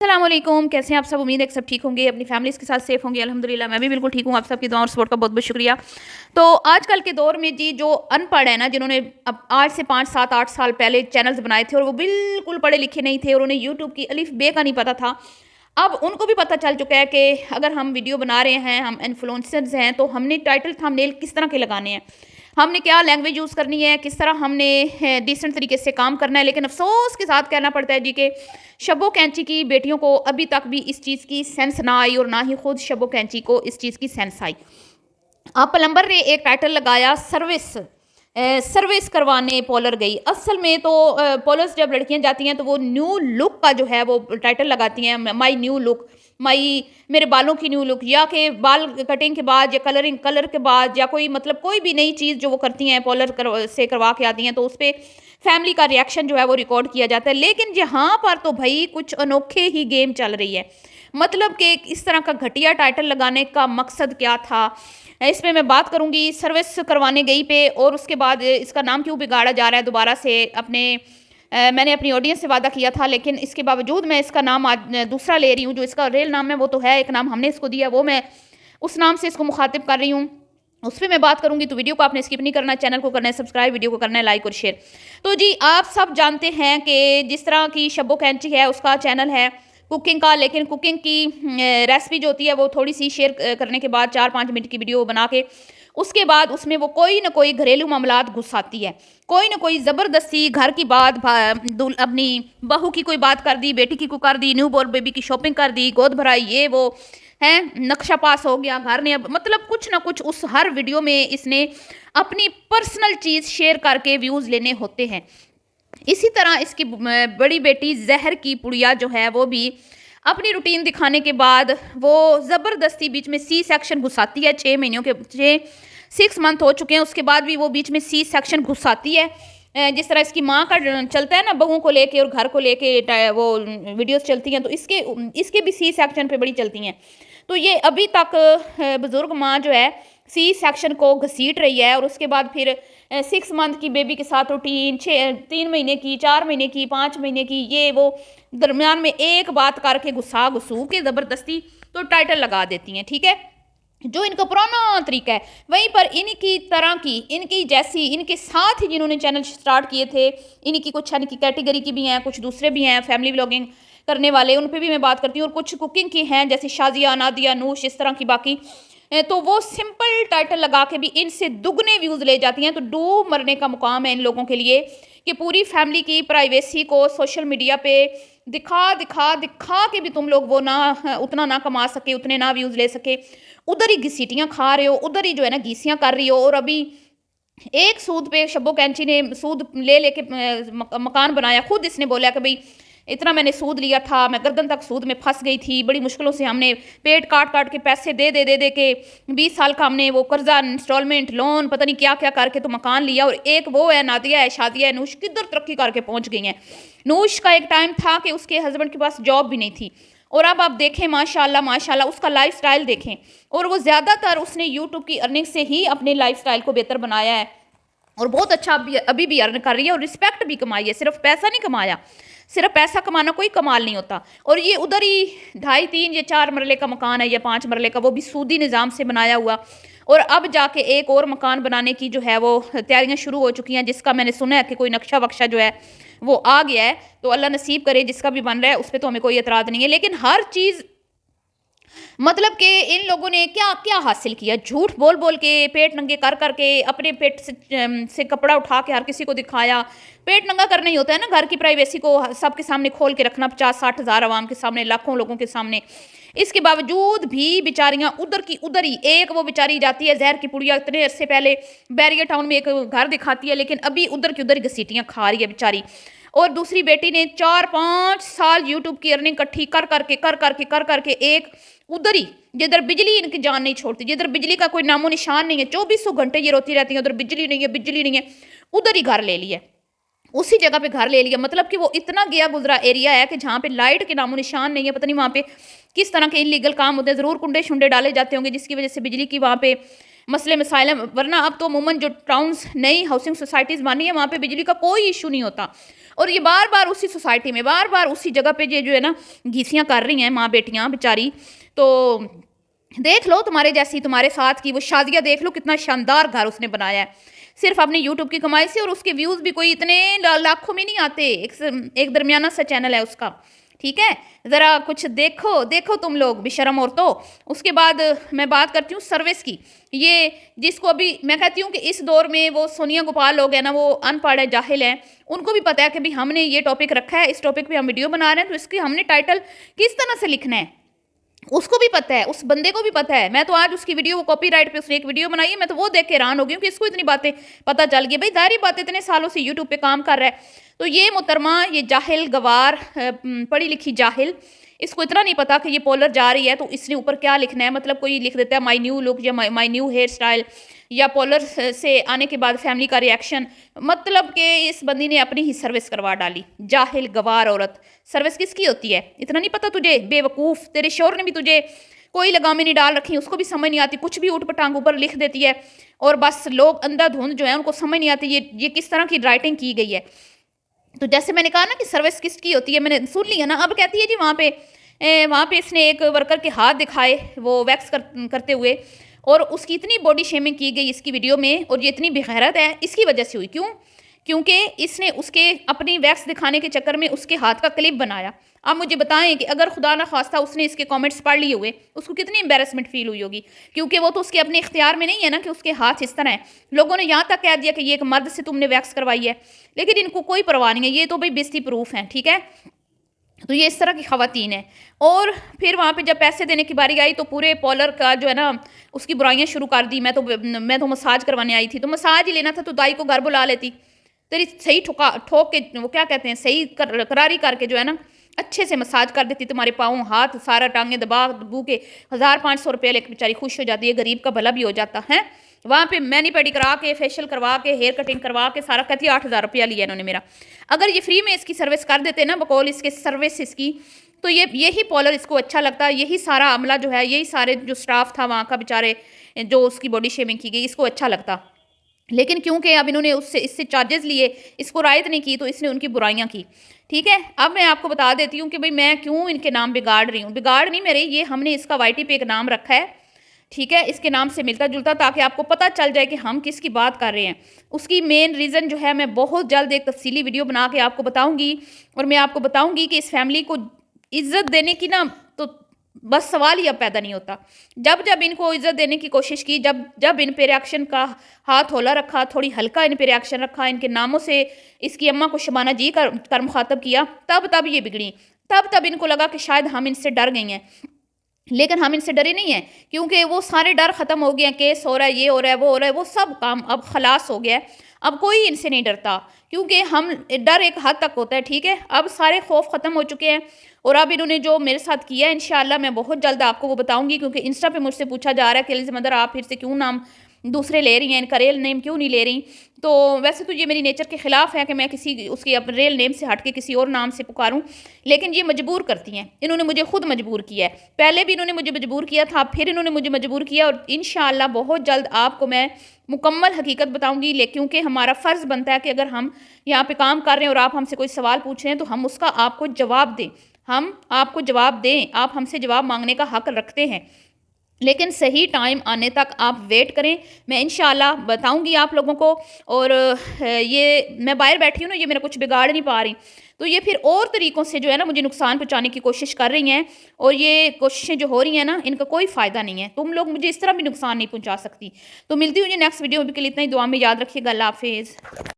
अस्सलामुअलैकुम, कैसे हैं आप सब? उम्मीद है कि सब ठीक होंगे, अपनी फैमिलीज़ के साथ सेफ होंगे। अल्हम्दुलिल्लाह मैं भी बिल्कुल ठीक हूँ। आप सबकी दुआ और सपोर्ट का बहुत-बहुत शुक्रिया। तो आजकल के दौर में जी जो अनपढ़ है ना, जिन्होंने अब आज से 5, 7, 8 साल पहले चैनल्स बनाए थे और वो बिल्कुल पढ़े लिखे नहीं थे और उन्हें यूट्यूब की अलिफ बे का नहीं पता था। अब उनको भी पता चल चुका है कि अगर हम वीडियो बना रहे हैं, हम इन्फ्लुएंसर्स हैं, तो हमने टाइटल थंबनेल किस तरह के लगाने हैं। हमने क्या लैंग्वेज यूज़ करनी है, किस तरह हमने डिसेंट तरीके से काम करना है। लेकिन अफ़सोस के साथ कहना पड़ता है जी कि शब्बो कैंची की बेटियों को अभी तक भी इस चीज़ की सेंस ना आई और ना ही खुद शब्बो कैंची को इस चीज़ की सेंस आई। अब प्लम्बर ने एक टाइटल लगाया सर्विस सर्विस करवाने पॉलर गई। असल में तो पॉलर्स जब लड़कियां जाती हैं तो वो न्यू लुक का जो है वो टाइटल लगाती हैं, माई न्यू लुक, माई मेरे बालों की न्यू लुक, या कि बाल कटिंग के बाद या कलर के बाद या कोई मतलब कोई भी नई चीज़ जो वो करती हैं से करवा के आती हैं, तो उस पर फैमिली का रिएक्शन जो है वो रिकॉर्ड किया जाता है। लेकिन यहाँ पर तो भाई कुछ अनोखे ही गेम चल रही है। मतलब कि इस तरह का घटिया टाइटल लगाने का मकसद क्या था, इसमें मैं बात करूंगी। सर्विस करवाने गई पे और उसके बाद इसका नाम क्यों बिगाड़ा जा रहा है दोबारा से। मैंने अपनी ऑडियंस से वादा किया था, लेकिन इसके बावजूद मैं इसका नाम आज दूसरा ले रही हूँ। जो इसका रियल नाम है वो तो है, एक नाम हमने इसको दिया, वो मैं उस नाम से इसको मुखातिब कर रही हूँ। उस पर मैं बात करूंगी। तो वीडियो को आपने स्किप नहीं करना, चैनल को करना है सब्सक्राइब, वीडियो को करना है लाइक और शेयर। तो जी आप सब जानते हैं कि जिस तरह की शब्बो कैंची है उसका चैनल है कुकिंग का, लेकिन कुकिंग की रेसिपी जो होती है वो थोड़ी सी शेयर करने के बाद 4-5 मिनट की वीडियो बना के उसके बाद उसमें वो कोई ना कोई घरेलू मामलात घुसाती है। कोई ना कोई ज़बरदस्ती घर की बात, अपनी बहू की कोई बात कर दी, बेटी की को कर दी, न्यू बॉर्न बेबी की शॉपिंग कर दी, गोद भराई, ये वो है, नक्शा पास हो गया घर ने, अब मतलब कुछ ना कुछ उस हर वीडियो में इसने अपनी पर्सनल चीज़ शेयर करके व्यूज़ लेने होते हैं। इसी तरह इसकी बड़ी बेटी जहर की पुड़िया जो है वो भी अपनी रूटीन दिखाने के बाद वो ज़बरदस्ती बीच में सी सेक्शन घुसाती है। 6 मंथ हो चुके हैं, उसके बाद भी वो बीच में सी सेक्शन घुसाती है। जिस तरह इसकी माँ का चलता है ना, बहुओं को लेके और घर को लेके वो वीडियोस चलती हैं, तो इसके इसके भी सी सेक्शन पे बड़ी चलती हैं। तो ये अभी तक बुज़ुर्ग माँ जो है सी सेक्शन को घसीट रही है और उसके बाद फिर 6 मंथ की बेबी के साथ रूटीन, 3 महीने की, 4 महीने की, 5 महीने की, ये वो दरमियान में एक बात करके घुसू के ज़बरदस्ती तो टाइटल लगा देती हैं। ठीक है, जो इनका पुराना तरीका है। वहीं पर इनकी तरह की, इनकी जैसी, इनके साथ ही जिन्होंने चैनल स्टार्ट किए थे, इनकी कुछ इनकी कैटेगरी की भी हैं, कुछ दूसरे भी हैं फैमिली व्लॉगिंग करने वाले, उन पर भी मैं बात करती हूँ। और कुछ कुकिंग की हैं जैसे शाजिया, नादिया, नूश, इस तरह की। बाकी तो वो सिंपल टाइटल लगा के भी इनसे दुगने व्यूज़ ले जाती हैं। तो डूब मरने का मुकाम है इन लोगों के लिए कि पूरी फैमिली की प्राइवेसी को सोशल मीडिया पे दिखा दिखा दिखा के भी तुम लोग वो ना उतना ना कमा सके, उतने ना व्यूज़ ले सके, उधर ही घसीटियाँ खा रहे हो, उधर ही जो है ना घीसियाँ कर रही हो। और अभी एक सूद पे शब्बो कैंची ने सूद ले लेके मकान बनाया। खुद इसने बोला कि भाई इतना मैंने सूद लिया था, मैं गर्दन तक सूद में फंस गई थी, बड़ी मुश्किलों से हमने पेट काट काट के पैसे दे के 20 साल का हमने वो कर्जा, इंस्टॉलमेंट, लोन, पता नहीं क्या क्या करके तो मकान लिया। और एक वो है नादिया है, शादिया है, नूश किधर तरक्की करके पहुंच गई हैं। नूश का एक टाइम था कि उसके हस्बैंड के पास जॉब भी नहीं थी, और अब आप देखें माशाल्लाह माशाल्लाह उसका लाइफस्टाइल देखें। और वो ज़्यादातर उसने यूट्यूब की अर्निंग से ही अपने लाइफस्टाइल को बेहतर बनाया है और बहुत अच्छा अभी भी अर्न कर रही है और रिस्पेक्ट भी कमाई है। सिर्फ पैसा नहीं कमाया, सिर्फ पैसा कमाना कोई कमाल नहीं होता। और ये उधर ही 2.5, 3 या 4 मरले का मकान है या 5 मरले का, वो भी सूदी निज़ाम से बनाया हुआ। और अब जाके एक और मकान बनाने की जो है वो तैयारियां शुरू हो चुकी हैं, जिसका मैंने सुना है कि कोई नक्शा वक्शा जो है वो आ गया है। तो अल्लाह नसीब करे, जिसका भी बन रहा है उस पर तो हमें कोई एतराज़ नहीं है। लेकिन हर चीज़ मतलब कि इन लोगों ने क्या क्या हासिल किया, झूठ बोल बोल के, पेट नंगे कर करके, अपने पेट से कपड़ा उठा के हर किसी को दिखाया। पेट नंगा करना ही होता है ना, घर की प्राइवेसी को सबके सामने खोल के रखना, 50-60 हज़ार आवाम के सामने, लाखों लोगों के सामने। इसके बावजूद भी बेचारियां उधर की उधर ही, एक वो बेचारी जाती है जहर की पुड़िया, इतने अरसे पहले बैरियर टाउन में एक घर दिखाती है, लेकिन अभी उधर की उधर घसीटियां खा रही है बेचारी। और दूसरी बेटी ने 4-5 साल यूट्यूब की अर्निंग इकट्ठी कर करके एक उधर ही, जिधर बिजली इनकी जान नहीं छोड़ती, जिधर बिजली का कोई नामो निशान नहीं है, 2400 घंटे ये रोती रहती है उधर बिजली नहीं है, बिजली नहीं है, उधर ही घर ले लिया, उसी जगह पे घर ले लिया। मतलब कि वो इतना गया गुजरा एरिया है कि जहाँ पे लाइट के नामो निशान नहीं है। पता नहीं वहाँ पे किस तरह के इलीगल काम होते हैं, ज़रूर कुंडे शुंडे डाले जाते होंगे जिसकी वजह से बिजली की वहाँ पे मसले मसाइल हैं, वरना अब तो अमूमन जो टाउन्स नई हाउसिंग सोसाइटीज़ बनी है वहाँ पे बिजली का कोई इशू नहीं होता। और ये बार बार उसी सोसाइटी में बार बार उसी जगह पे ये जो है ना घीसियाँ कर रही हैं माँ बेटियाँ बेचारी। तो देख लो तुम्हारे जैसी तुम्हारे साथ की वो शादियाँ, देख लो कितना शानदार घर उसने बनाया है सिर्फ अपनी यूट्यूब की कमाई से, और उसके व्यूज़ भी कोई इतने लाखों में नहीं आते। एक दरमियाना सा चैनल है उसका, ठीक है। ज़रा कुछ देखो देखो तुम लोग बेशरम औरतों। उसके बाद मैं बात करती हूँ सर्विस की। ये जिसको अभी मैं कहती हूँ कि इस दौर में वो सोनिया गोपाल लोग हैं ना, वो अनपढ़ है, जाहिल हैं, उनको भी पता है कि भाई हमने ये टॉपिक रखा है, इस टॉपिक पे हम वीडियो बना रहे हैं, तो इसकी हमने टाइटल किस तरह से लिखना है उसको भी पता है, उस बंदे को भी पता है। मैं तो आज उसकी वीडियो, वो कॉपीराइट पे उसने एक वीडियो बनाई है, मैं तो वो देख के हैरान हो गई हूँ कि इसको इतनी बातें पता चल गई। भाई जाहिर बात, इतने सालों से यूट्यूब पे काम कर रहा है। तो ये मोहतरमा, ये जाहिल गवार, पढ़ी लिखी जाहिल, इसको इतना नहीं पता कि ये पॉलर जा रही है तो इसने ऊपर क्या लिखना है। मतलब कोई लिख देता है माई न्यू लुक या माई न्यू हेयर स्टाइल, या पॉलर से आने के बाद फैमिली का रिएक्शन। मतलब कि इस बंदी ने अपनी ही सर्विस करवा डाली। जाहिल गवार औरत, सर्विस किसकी होती है इतना नहीं पता तुझे? बेवकूफ़, तेरे शोर ने भी तुझे कोई लगामें नहीं डाल रखी, उसको भी समझ नहीं आती, कुछ भी ऊट पटांग ऊपर लिख देती है। और बस लोग अंधाधुंध जो है उनको समझ नहीं आती ये किस तरह की राइटिंग की गई है। तो जैसे मैंने कहा ना कि सर्विस किसकी होती है, मैंने सुन लिया ना। अब कहती है जी वहाँ पे इसने एक वर्कर के हाथ दिखाए वो वैक्स करते हुए, और उसकी इतनी बॉडी शेमिंग की गई इसकी वीडियो में, और ये इतनी बेगैरत है इसकी वजह से हुई। क्यों? क्योंकि इसने उसके अपनी वैक्स दिखाने के चक्कर में उसके हाथ का क्लिप बनाया। आप मुझे बताएं कि अगर खुदा ना खास्ता उसने इसके कमेंट्स पढ़ लिए हुए, उसको कितनी एम्बेरसमेंट फील हुई होगी। क्योंकि वो तो उसके अपने इख्तियार में नहीं है ना कि उसके हाथ इस तरह है। लोगों ने यहाँ तक कह दिया कि ये एक मर्द से तुमने वैक्स करवाई है, लेकिन इनको कोई परवाह नहीं है, ये तो भाई बेइज्जती प्रूफ है, ठीक है। तो ये इस तरह की खवातीन है। और फिर वहाँ पे जब पैसे देने की बारी आई तो पूरे पॉलर का जो है ना उसकी बुराइयां शुरू कर दी। मैं तो मसाज करवाने आई थी, तो मसाज ही लेना था तो दाई को घर बुला लेती। तेरी सही ठोक के वो क्या कहते हैं, सही करारी करके जो है ना अच्छे से मसाज कर देती, तुम्हारे पाँव हाथ सारा टांगे दबा दबू के 1500 रुपये लेके बेचारी खुश हो जाती है, गरीब का भला भी हो जाता है। वहाँ पे मैनी पेडी करा के, फेशियल करवा के, हेयर कटिंग करवा के सारा, कहती है 8000 रुपया लिया इन्होंने मेरा। अगर ये फ्री में इसकी सर्विस कर देते ना बकौल इसके सर्विस इसकी, तो यही पॉलर इसको अच्छा लगता, यही सारा अमला जो है, यही सारे जो स्टाफ था वहाँ का बेचारे जो उसकी बॉडी शेमिंग की गई इसको अच्छा लगता। लेकिन क्योंकि अब इन्होंने इससे चार्जेस लिए, इसको रायत नहीं की, तो इसने उनकी बुराइयां की, ठीक है। अब मैं आपको बता देती हूँ कि भाई मैं क्यों इनके नाम बिगाड़ रही हूँ। बिगाड़ नहीं मेरे, ये हमने इसका वाईटी पे एक नाम रखा है, ठीक है, इसके नाम से मिलता जुलता, ताकि आपको पता चल जाए कि हम किसकी बात कर रहे हैं। उसकी मेन रीज़न जो है मैं बहुत जल्द एक तफसीली वीडियो बना के आपको बताऊँगी, और मैं आपको बताऊँगी कि इस फैमिली को इज़्ज़त देने की ना तो बस सवाल ही अब पैदा नहीं होता। जब जब इनको इज़्ज़त देने की कोशिश की, जब जब इन पे रिएक्शन का हाथ होला रखा, थोड़ी हल्का इन पे रिएक्शन रखा, इनके नामों से इसकी अम्मा को शबाना जी कर मुखातब किया, तब ये बिगड़ी। तब इनको लगा कि शायद हम इनसे डर गई हैं, लेकिन हम इनसे डरे नहीं हैं, क्योंकि वो सारे डर ख़त्म हो गए हैं। केस हो रहा है, ये हो रहा है, वो हो रहा है, वो सब काम अब खलास हो गया है। अब कोई इनसे नहीं डरता, क्योंकि हम डर एक हद तक होता है, ठीक है। अब सारे खौफ ख़त्म हो चुके हैं। और अब इन्होंने जो मेरे साथ किया है, इंशाल्लाह मैं बहुत जल्द आपको वो बताऊंगी, क्योंकि इंस्टा पे मुझसे पूछा जा रहा है कि एलिज़ा मदर आप फिर से क्यों नाम दूसरे ले रही हैं, इनका रियल नेम क्यों नहीं ले रही। तो वैसे तो ये मेरी नेचर के ख़िलाफ़ है कि मैं किसी उसके अपने रियल नेम से हट के किसी और नाम से पुकारूं, लेकिन ये मजबूर करती हैं। इन्होंने मुझे खुद मजबूर किया है, पहले भी इन्होंने मुझे मजबूर किया था, फिर इन्होंने मुझे मजबूर किया, और इंशाअल्लाह बहुत जल्द आपको मैं मुकम्मल हकीकत बताऊंगी। क्योंकि हमारा फ़र्ज़ बनता है कि अगर हम यहाँ पे काम कर रहे हैं और आप हमसे कोई सवाल पूछ रहे हैं, तो हम उसका आपको जवाब दें, हम आपको जवाब दें। आप हमसे जवाब मांगने का हक़ रखते हैं, लेकिन सही टाइम आने तक आप वेट करें। मैं इंशाल्लाह बताऊंगी आप लोगों को। और ये मैं बाहर बैठी हूँ ना, ये मेरा कुछ बिगाड़ नहीं पा रही, तो ये फिर और तरीक़ों से जो है ना मुझे नुकसान पहुँचाने की कोशिश कर रही हैं। और ये कोशिशें जो हो रही हैं ना, इनका कोई फ़ायदा नहीं है। तुम लोग मुझे इस तरह भी नुकसान नहीं पहुँचा सकती। तो मिलती हूँ नेक्स्ट वीडियो में, के लिए इतना ही। दुआ में याद रखिएगा। अल्लाह हाफिज़।